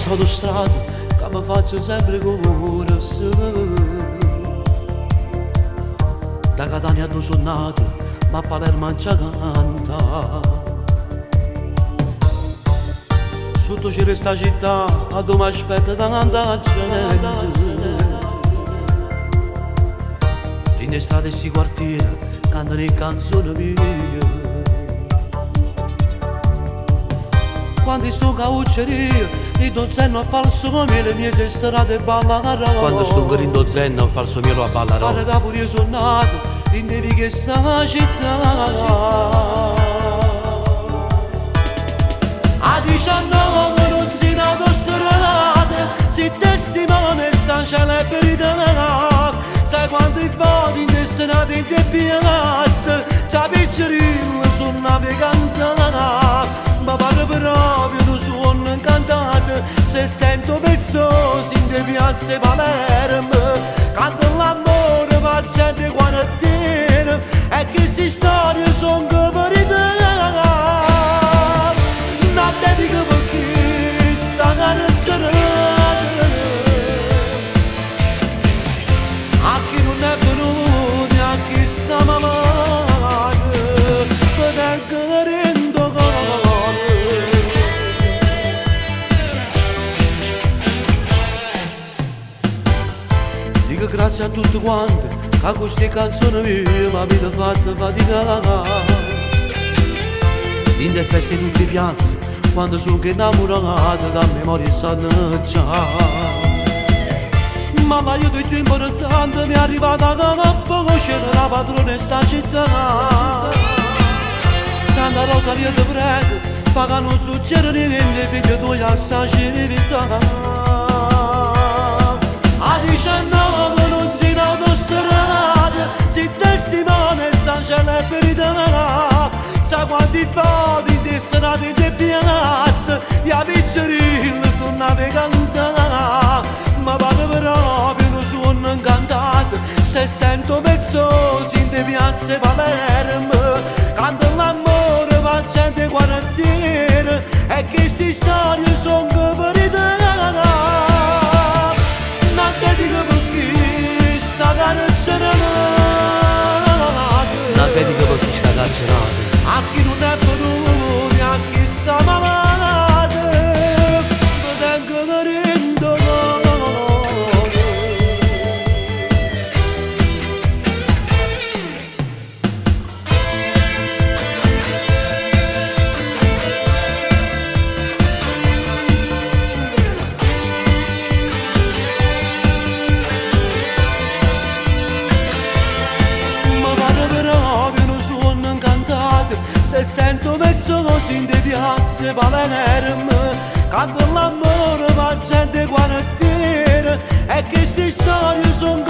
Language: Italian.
autostrada che mi faccio sempre corsa. Da Catania dove sono nato, ma a Palermo già canta. Sotto c'è sta città, a dove mi aspetta tanta gente. In estate sti quartieri cantano le canzoni mie. Quando sto in caucceria, il dozzenno a falso come le mie strade ballano. Quando sto in dozzenno a falso mielo a ballare. Guarda che pure io sono nato in devi che sta città. A 19 non si in autostrada, si testimone sta celebrità. Sai quanto i voti in destinati in te piazza, già piccerino sono navigante. Ma pare proprio non suono incantato, se sento pezzosi in te piazze Palermo. Canto l'amore ma gente quarantina, e queste storie sono che verità. Non dedico perché sta carreggiata a chi non è venuto, a chi sta malato, vengo rendo cuore. Dico grazie a tutti quanti, a queste canzoni mie mi avete fatto faticare. In le feste in tutte le piazze, quando sono innamorato, da memoria sanno già. Ma l'aiuto più importante mi è arrivata da poco c'era la padrona in sta città. Santa Rosa io ti prego, paga non succede niente, figlio tu a sta civiltà. A 19 non si in autostrada, si testimone sta celebrità. Sa quanti voti in destinati in te piazza, gli pizzerini sono navigante. Ma vado proprio non suono incantato, se sento pezzosi in te piazze Palermo. Canto l'amore ma gente quarantina, e queste storie sono che verità. Non ti dico perché sta carcerata, Non ti dico perché sta carcerata. a chi non è venuto, a chi sta malato, vengo da rendo. Se sento mezzo così in te piazze Palermo, canto l'amore ma gente quarantina, e queste storie sono